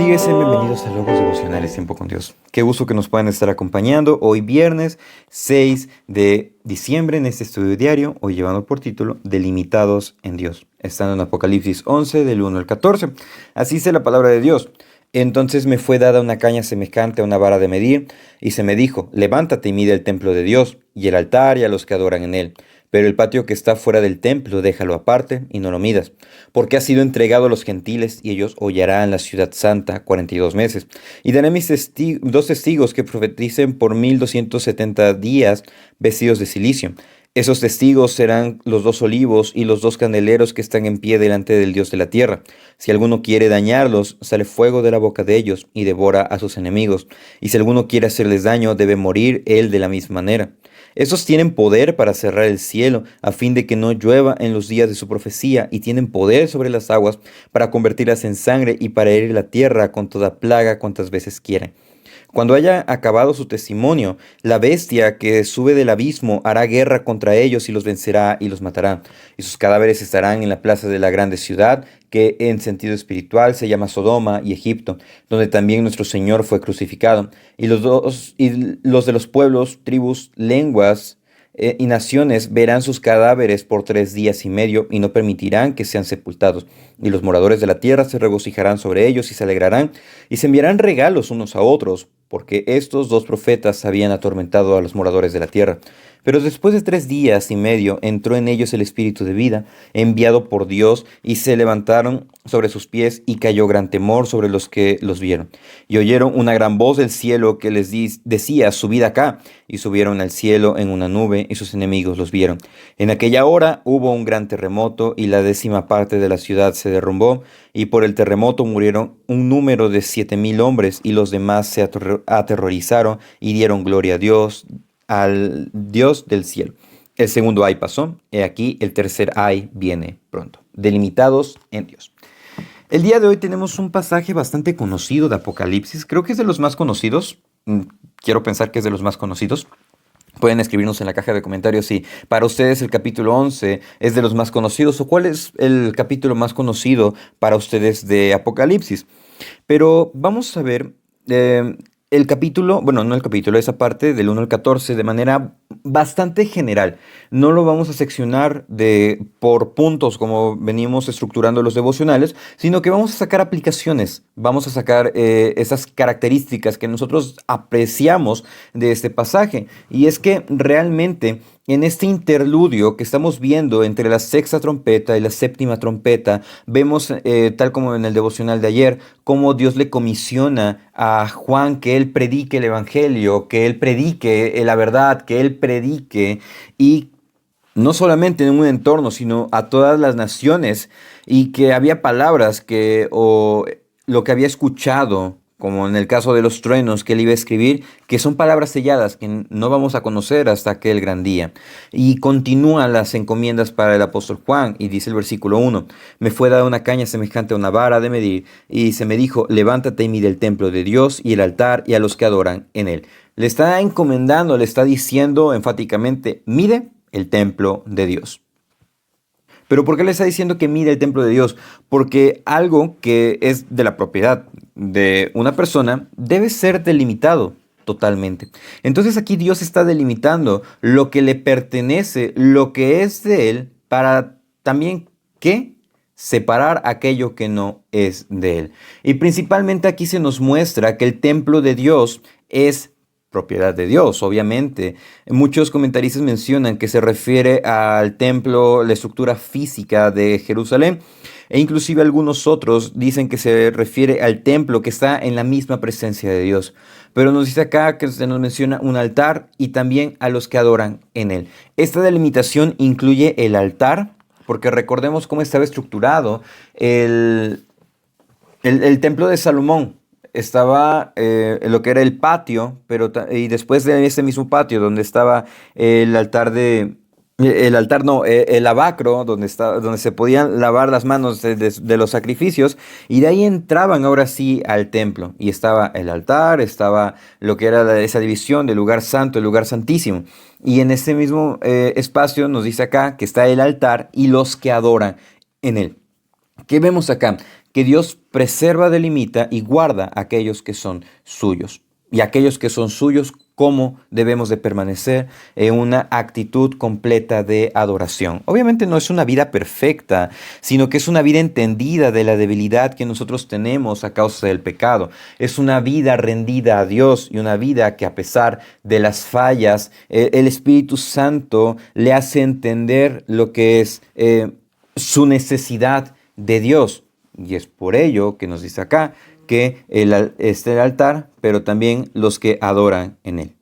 bendiga y sean bienvenidos a Logos Devocionales Tiempo con Dios. Qué gusto que nos puedan estar acompañando hoy viernes 6 de diciembre en este estudio diario, hoy llevando por título Delimitados en Dios. Estando en Apocalipsis 11 del 1 al 14. Así dice la palabra de Dios. Entonces me fue dada una caña semejante a una vara de medir, y se me dijo, levántate y mide el templo de Dios, y el altar y a los que adoran en él. Pero el patio que está fuera del templo déjalo aparte y no lo midas, porque ha sido entregado a los gentiles y ellos hollarán la ciudad santa 42 meses. Y daré mis dos testigos que profeticen por 1270 días vestidos de cilicio. Esos testigos serán los dos olivos y los dos candeleros que están en pie delante del Dios de la tierra. Si alguno quiere dañarlos, sale fuego de la boca de ellos y devora a sus enemigos. Y si alguno quiere hacerles daño, debe morir él de la misma manera. Esos tienen poder para cerrar el cielo, a fin de que no llueva en los días de su profecía, y tienen poder sobre las aguas para convertirlas en sangre y para herir la tierra con toda plaga cuantas veces quieran. Cuando haya acabado su testimonio, la bestia que sube del abismo hará guerra contra ellos y los vencerá y los matará. Y sus cadáveres estarán en la plaza de la grande ciudad, que en sentido espiritual se llama Sodoma y Egipto, donde también nuestro Señor fue crucificado. Y los de los pueblos, tribus, lenguas y naciones verán sus cadáveres por 3 días y medio y no permitirán que sean sepultados. Y los moradores de la tierra se regocijarán sobre ellos y se alegrarán y se enviarán regalos unos a otros, porque estos dos profetas habían atormentado a los moradores de la tierra. Pero después de 3 días y medio entró en ellos el espíritu de vida, enviado por Dios, y se levantaron sobre sus pies, y cayó gran temor sobre los que los vieron. Y oyeron una gran voz del cielo que les decía, subid acá. Y subieron al cielo en una nube, y sus enemigos los vieron. En aquella hora hubo un gran terremoto, y la 10ª parte de la ciudad se derrumbó, y por el terremoto murieron un número de 7000 hombres, y los demás se aterrorizaron y dieron gloria a Dios, al Dios del cielo. El segundo ay pasó, y aquí el tercer ay viene pronto. Delimitados en Dios. El día de hoy tenemos un pasaje bastante conocido de Apocalipsis. Creo que es de los más conocidos. Quiero pensar que es de los más conocidos. Pueden escribirnos en la caja de comentarios si para ustedes el capítulo 11 es de los más conocidos o cuál es el capítulo más conocido para ustedes de Apocalipsis. Pero vamos a ver el capítulo, bueno, no el capítulo, esa parte del 1 al 14 de manera bastante general. No lo vamos a seccionar por puntos como venimos estructurando los devocionales, sino que vamos a sacar aplicaciones, vamos a sacar esas características que nosotros apreciamos de este pasaje. Y es que realmente en este interludio que estamos viendo entre la 6ª trompeta y la 7ª trompeta, vemos, tal como en el devocional de ayer, cómo Dios le comisiona a Juan que él predique el evangelio, que él predique la verdad, que él predique, y no solamente en un entorno, sino a todas las naciones, y que había palabras o lo que había escuchado, como en el caso de los truenos que él iba a escribir, que son palabras selladas que no vamos a conocer hasta aquel gran día. Y continúan las encomiendas para el apóstol Juan, y dice el versículo 1, me fue dada una caña semejante a una vara de medir, y se me dijo, levántate y mide el templo de Dios y el altar y a los que adoran en él. Le está encomendando, le está diciendo enfáticamente, mide el templo de Dios. ¿Pero por qué le está diciendo que mide el templo de Dios? Porque algo que es de la propiedad de una persona debe ser delimitado totalmente. Entonces aquí Dios está delimitando lo que le pertenece, lo que es de él, para también, ¿qué? Separar aquello que no es de él. Y principalmente aquí se nos muestra que el templo de Dios es propiedad de Dios, obviamente. Muchos comentaristas mencionan que se refiere al templo, la estructura física de Jerusalén, e inclusive algunos otros dicen que se refiere al templo que está en la misma presencia de Dios. Pero nos dice acá que se nos menciona un altar y también a los que adoran en él. Esta delimitación incluye el altar, porque recordemos cómo estaba estructurado el templo de Salomón. Estaba lo que era el patio, y después de ese mismo patio donde estaba el altar el lavacro, donde se podían lavar las manos de los sacrificios, y de ahí entraban ahora sí al templo, y estaba el altar, estaba lo que era esa división del lugar santo, el lugar santísimo, y en ese mismo espacio nos dice acá que está el altar y los que adoran en él. ¿Qué vemos acá? que Dios preserva, delimita y guarda a aquellos que son suyos. Y aquellos que son suyos, cómo debemos de permanecer en una actitud completa de adoración. Obviamente no es una vida perfecta, sino que es una vida entendida de la debilidad que nosotros tenemos a causa del pecado. Es una vida rendida a Dios y una vida que, a pesar de las fallas, el Espíritu Santo le hace entender lo que es su necesidad de Dios. Y es por ello que nos dice acá que es el altar, pero también los que adoran en él.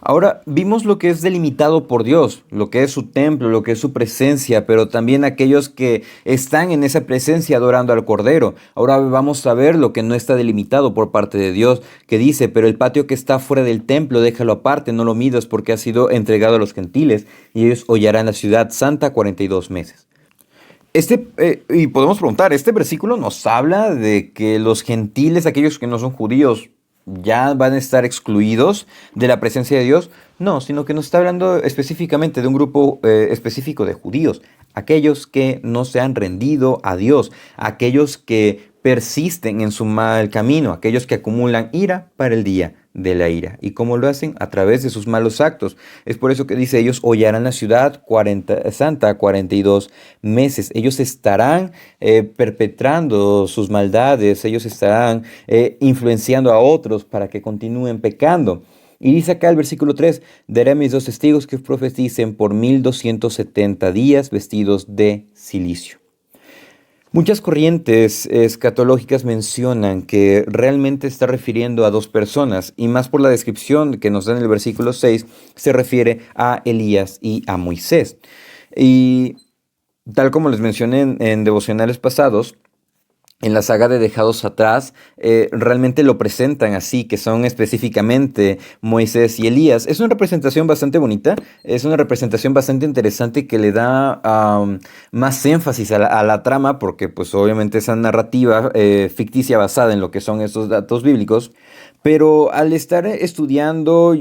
Ahora vimos lo que es delimitado por Dios, lo que es su templo, lo que es su presencia, pero también aquellos que están en esa presencia adorando al Cordero. Ahora vamos a ver lo que no está delimitado por parte de Dios, que dice: pero el patio que está fuera del templo, déjalo aparte, no lo midas, porque ha sido entregado a los gentiles, y ellos hollarán la ciudad santa 42 meses. Y podemos preguntar, ¿este versículo nos habla de que los gentiles, aquellos que no son judíos, ya van a estar excluidos de la presencia de Dios? No, sino que nos está hablando específicamente de un grupo específico de judíos, aquellos que no se han rendido a Dios, aquellos que persisten en su mal camino, aquellos que acumulan ira para el día de la ira. ¿Y cómo lo hacen? A través de sus malos actos. Es por eso que dice: ellos hollarán la ciudad santa 42 meses. Ellos estarán perpetrando sus maldades, ellos estarán influenciando a otros para que continúen pecando. Y dice acá el versículo 3: daré a mis 2 testigos que profeticen por 1270 días vestidos de cilicio. Muchas corrientes escatológicas mencionan que realmente está refiriendo a 2 personas, y más por la descripción que nos da en el versículo 6, se refiere a Elías y a Moisés. Y tal como les mencioné en devocionales pasados, en la saga de Dejados Atrás, realmente lo presentan así, que son específicamente Moisés y Elías. Es una representación bastante bonita, es una representación bastante interesante que le da más énfasis a la trama, porque pues obviamente esa narrativa ficticia basada en lo que son estos datos bíblicos, pero al estar estudiando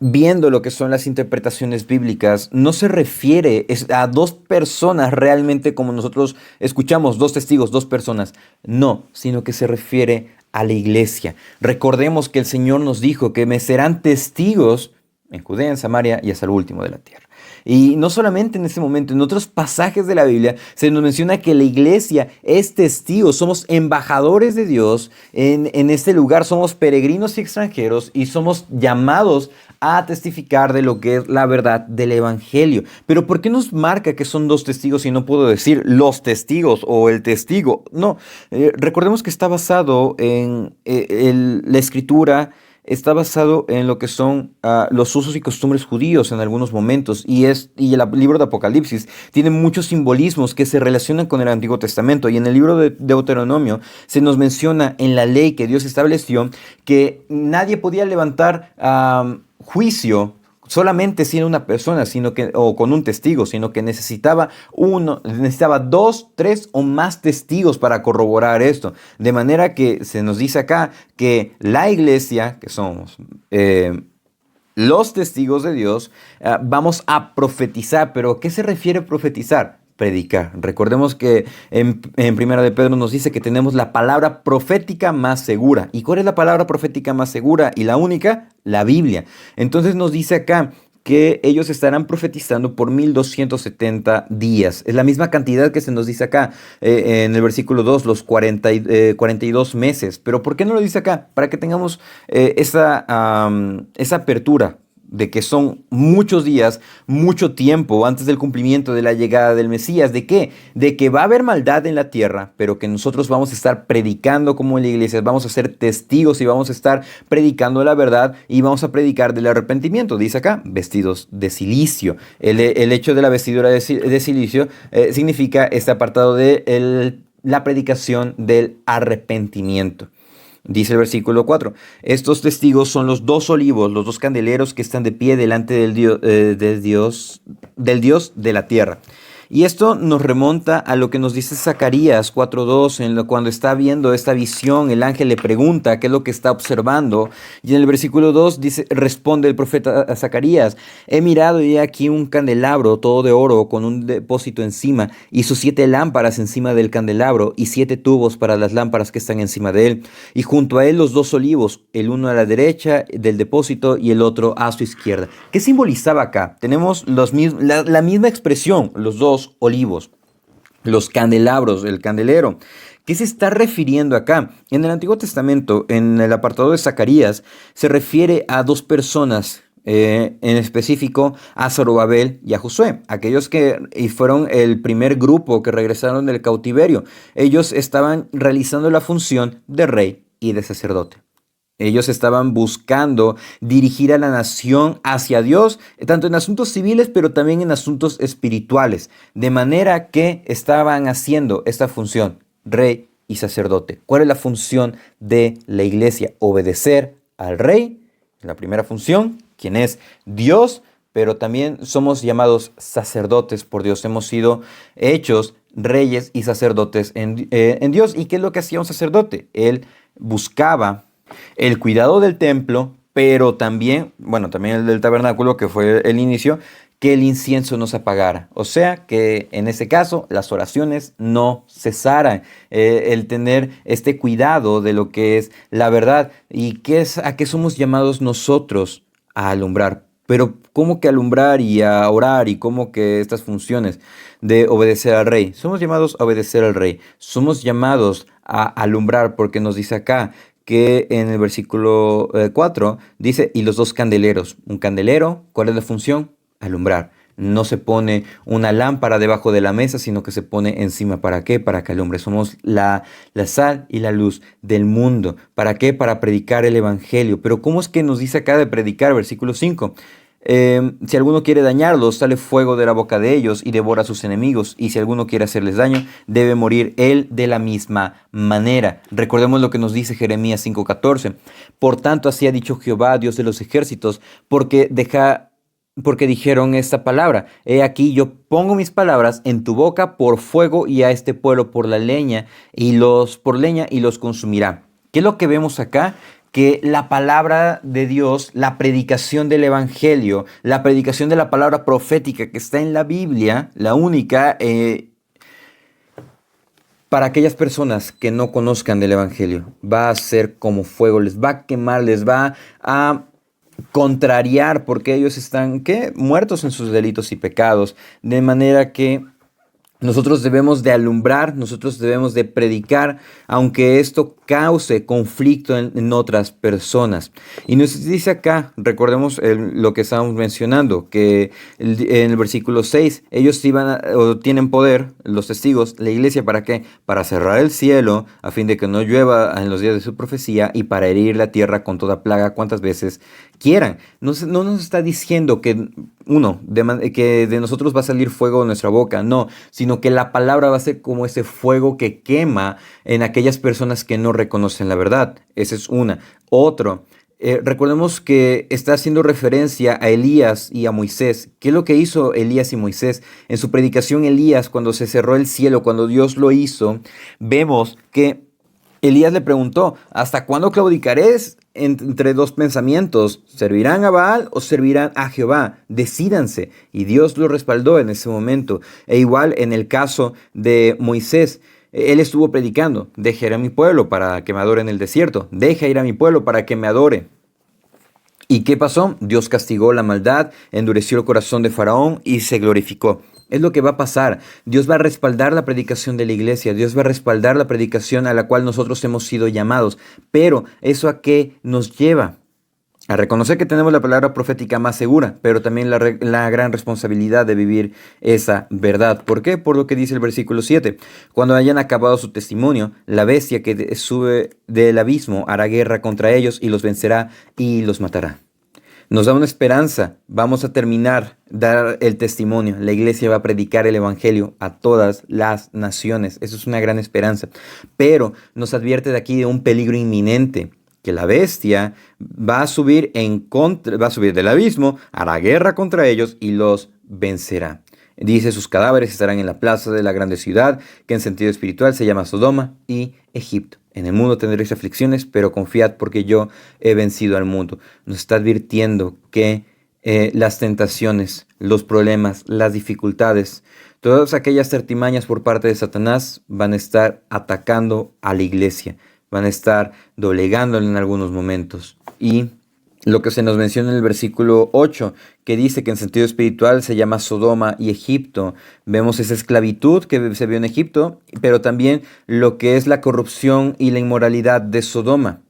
viendo lo que son las interpretaciones bíblicas, no se refiere a 2 personas realmente como nosotros escuchamos, 2 testigos, 2 personas. No, sino que se refiere a la iglesia. Recordemos que el Señor nos dijo que me serán testigos en Judea, en Samaria y hasta el último de la tierra. Y no solamente en ese momento, en otros pasajes de la Biblia se nos menciona que la iglesia es testigo, somos embajadores de Dios en este lugar, somos peregrinos y extranjeros y somos llamados a testificar de lo que es la verdad del Evangelio. Pero ¿por qué nos marca que son 2 testigos y no puedo decir los testigos o el testigo? No, recordemos que está basado en la escritura. Está basado en lo que son los usos y costumbres judíos en algunos momentos, y el libro de Apocalipsis tiene muchos simbolismos que se relacionan con el Antiguo Testamento. Y en el libro de Deuteronomio se nos menciona en la ley que Dios estableció que nadie podía levantar juicio solamente siendo una persona, o con un testigo, sino que necesitaba 2, 3 o más testigos para corroborar esto. De manera que se nos dice acá que la iglesia, que somos los testigos de Dios, vamos a profetizar. ¿Pero qué se refiere a profetizar? Predicar. Recordemos que en Primera de Pedro nos dice que tenemos la palabra profética más segura. ¿Y cuál es la palabra profética más segura y la única? La Biblia. Entonces nos dice acá que ellos estarán profetizando por 1270 días. Es la misma cantidad que se nos dice acá en el versículo 2, los 42 meses. Pero ¿por qué no lo dice acá? Para que tengamos esa apertura de que son muchos días, mucho tiempo antes del cumplimiento de la llegada del Mesías. ¿De qué? De que va a haber maldad en la tierra, pero que nosotros vamos a estar predicando como en la iglesia, vamos a ser testigos y vamos a estar predicando la verdad y vamos a predicar del arrepentimiento. Dice acá, vestidos de cilicio. El hecho de la vestidura de cilicio significa este apartado de la predicación del arrepentimiento. Dice el versículo 4, estos testigos son los 2 olivos, los 2 candeleros que están de pie delante del Dios de la tierra. Y esto nos remonta a lo que nos dice Zacarías 4:2, cuando está viendo esta visión, el ángel le pregunta qué es lo que está observando. Y en el versículo 2 dice, responde el profeta a Zacarías, he mirado y he aquí un candelabro todo de oro con un depósito encima y sus 7 lámparas encima del candelabro y 7 tubos para las lámparas que están encima de él. Y junto a él los 2 olivos, el uno a la derecha del depósito y el otro a su izquierda. ¿Qué simbolizaba acá? Tenemos la misma expresión, los 2 olivos, los candelabros, el candelero. ¿Qué se está refiriendo acá? En el Antiguo Testamento, en el apartado de Zacarías, se refiere a 2 personas, en específico a Zorobabel y a Josué, aquellos que fueron el primer grupo que regresaron del cautiverio. Ellos estaban realizando la función de rey y de sacerdote. Ellos estaban buscando dirigir a la nación hacia Dios, tanto en asuntos civiles, pero también en asuntos espirituales, de manera que estaban haciendo esta función, rey y sacerdote. ¿Cuál es la función de la iglesia? Obedecer al rey, la primera función, quien es Dios, pero también somos llamados sacerdotes por Dios. Hemos sido hechos reyes y sacerdotes en Dios. ¿Y qué es lo que hacía un sacerdote? Él buscaba el cuidado del templo, pero también, también el del tabernáculo, que fue el inicio, que el incienso no se apagara. O sea, que en ese caso las oraciones no cesaran. El tener este cuidado de lo que es la verdad. ¿Y a qué somos llamados nosotros? A alumbrar. Pero ¿cómo que alumbrar y a orar y cómo que estas funciones de obedecer al rey? Somos llamados a obedecer al rey. Somos llamados a alumbrar porque nos dice acá que en el versículo 4 dice, y los 2 candeleros. Un candelero, ¿cuál es la función? Alumbrar. No se pone una lámpara debajo de la mesa, sino que se pone encima. ¿Para qué? Para que alumbre. Somos la sal y la luz del mundo. ¿Para qué? Para predicar el evangelio. Pero ¿cómo es que nos dice acá de predicar? Versículo 5. Si alguno quiere dañarlos, sale fuego de la boca de ellos y devora a sus enemigos. Y si alguno quiere hacerles daño, debe morir él de la misma manera. Recordemos lo que nos dice Jeremías 5:14. Por tanto, así ha dicho Jehová, Dios de los ejércitos, porque dijeron esta palabra. He aquí yo pongo mis palabras en tu boca por fuego y a este pueblo por leña y los consumirá. ¿Qué es lo que vemos acá? Que la palabra de Dios, la predicación del evangelio, la predicación de la palabra profética que está en la Biblia, la única, para aquellas personas que no conozcan del evangelio, va a ser como fuego, les va a quemar, les va a contrariar, porque ellos están muertos en sus delitos y pecados, de manera que nosotros debemos de alumbrar, nosotros debemos de predicar, aunque esto cause conflicto en otras personas. Y nos dice acá, recordemos lo que estábamos mencionando, que en el versículo 6, ellos tienen poder, los testigos, la iglesia, ¿para qué? Para cerrar el cielo, a fin de que no llueva en los días de su profecía, y para herir la tierra con toda plaga cuantas veces quieran. No nos está diciendo que que de nosotros va a salir fuego de nuestra boca, no, sino que la palabra va a ser como ese fuego que quema en aquellas personas que no reconocen la verdad. Esa es una. Otro, recordemos que está haciendo referencia a Elías y a Moisés. ¿Qué es lo que hizo Elías y Moisés? En su predicación, Elías, cuando se cerró el cielo, cuando Dios lo hizo, vemos que Elías le preguntó, ¿hasta cuándo claudicaréis entre 2 pensamientos? ¿Servirán a Baal o servirán a Jehová? Decídanse. Y Dios lo respaldó en ese momento. E igual en el caso de Moisés, él estuvo predicando, deja ir a mi pueblo para que me adore en el desierto, deja ir a mi pueblo para que me adore. ¿Y qué pasó? Dios castigó la maldad, endureció el corazón de Faraón y se glorificó. Es lo que va a pasar. Dios va a respaldar la predicación de la iglesia. Dios va a respaldar la predicación a la cual nosotros hemos sido llamados. Pero ¿eso a qué nos lleva? A reconocer que tenemos la palabra profética más segura, pero también la gran responsabilidad de vivir esa verdad. ¿Por qué? Por lo que dice el versículo 7. Cuando hayan acabado su testimonio, la bestia que sube del abismo hará guerra contra ellos y los vencerá y los matará. Nos da una esperanza. Vamos a dar el testimonio. La iglesia va a predicar el evangelio a todas las naciones. Eso es una gran esperanza. Pero nos advierte de aquí de un peligro inminente, que la bestia va a subir del abismo, hará guerra contra ellos y los vencerá. Dice, sus cadáveres estarán en la plaza de la grande ciudad, que en sentido espiritual se llama Sodoma y Egipto. En el mundo tendréis aflicciones, pero confiad porque yo he vencido al mundo. Nos está advirtiendo que las tentaciones, los problemas, las dificultades, todas aquellas artimañas por parte de Satanás van a estar atacando a la iglesia, van a estar doblegándole en algunos momentos. Y lo que se nos menciona en el versículo 8, que dice que en sentido espiritual se llama Sodoma y Egipto. Vemos esa esclavitud que se vio en Egipto, pero también lo que es la corrupción y la inmoralidad de Sodoma.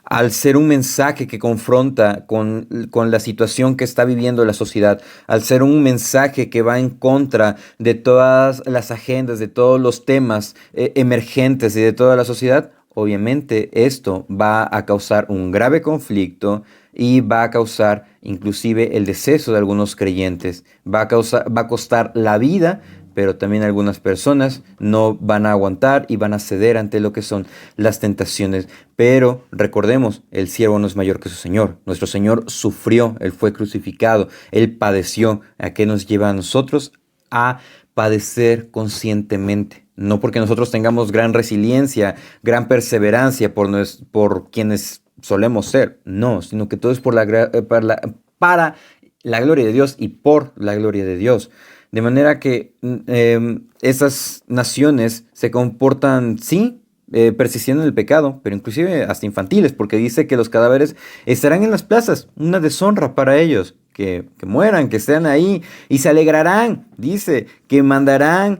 Al ser un mensaje que confronta con la situación que está viviendo la sociedad, al ser un mensaje que va en contra de todas las agendas, de todos los temas emergentes y de toda la sociedad, obviamente esto va a causar un grave conflicto y va a causar inclusive el deceso de algunos creyentes, va a costar la vida, pero también algunas personas no van a aguantar y van a ceder ante lo que son las tentaciones. Pero recordemos, el siervo no es mayor que su Señor. Nuestro Señor sufrió, Él fue crucificado, Él padeció. ¿A qué nos lleva a nosotros? A padecer conscientemente. No porque nosotros tengamos gran resiliencia, gran perseverancia por quienes solemos ser. No, sino que todo es para la gloria de Dios y por la gloria de Dios. De manera que esas naciones se comportan, sí, persistiendo en el pecado, pero inclusive hasta infantiles, porque dice que los cadáveres estarán en las plazas, una deshonra para ellos, que mueran, que estén ahí y se alegrarán, dice, que mandarán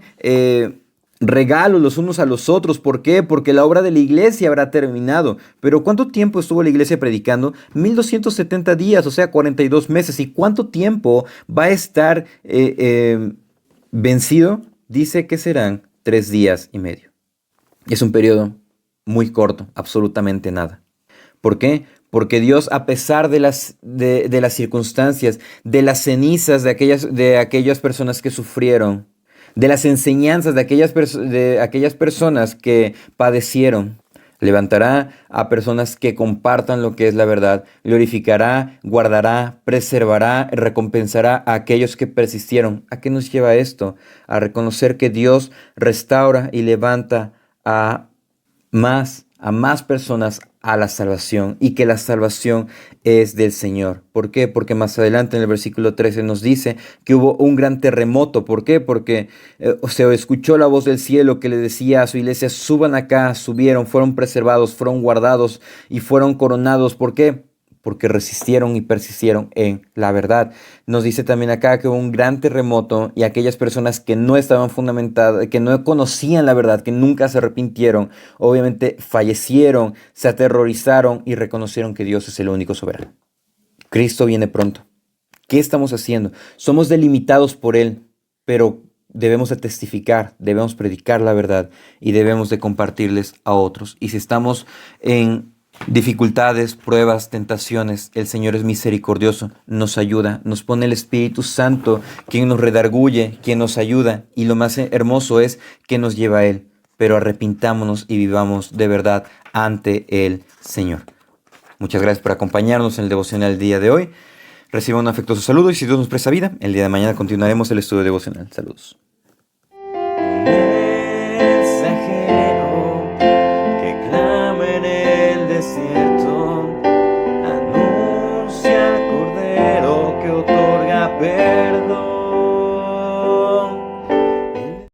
regalos los unos a los otros. ¿Por qué? Porque la obra de la iglesia habrá terminado. Pero ¿cuánto tiempo estuvo la iglesia predicando? 1270 días, o sea, 42 meses. ¿Y cuánto tiempo va a estar vencido? Dice que serán 3 días y medio. Es un periodo muy corto, absolutamente nada. ¿Por qué? Porque Dios, a pesar de las circunstancias, de las cenizas de aquellas personas que sufrieron, de las enseñanzas de aquellas personas que padecieron, levantará a personas que compartan lo que es la verdad, glorificará, guardará, preservará, recompensará a aquellos que persistieron. ¿A qué nos lleva esto? A reconocer que Dios restaura y levanta a más personas a la salvación, y que la salvación es del Señor. ¿Por qué? Porque más adelante en el versículo 13 nos dice que hubo un gran terremoto. ¿Por qué? Porque se escuchó la voz del cielo que le decía a su iglesia: suban acá. Subieron, fueron preservados, fueron guardados y fueron coronados. ¿Por qué? Porque resistieron y persistieron en la verdad. Nos dice también acá que hubo un gran terremoto, y aquellas personas que no estaban fundamentadas, que no conocían la verdad, que nunca se arrepintieron, obviamente fallecieron, se aterrorizaron y reconocieron que Dios es el único soberano. Cristo viene pronto. ¿Qué estamos haciendo? Somos delimitados por Él, pero debemos de testificar, debemos predicar la verdad y debemos de compartirles a otros. Y si estamos en dificultades, pruebas, tentaciones, el Señor es misericordioso, nos ayuda, nos pone el Espíritu Santo, quien nos redarguye, quien nos ayuda, y lo más hermoso es que nos lleva a Él. Pero arrepintámonos y vivamos de verdad ante el Señor. Muchas gracias por acompañarnos en el devocional del día de hoy. Reciban un afectuoso saludo, y si Dios nos presta vida, el día de mañana continuaremos el estudio devocional. Saludos.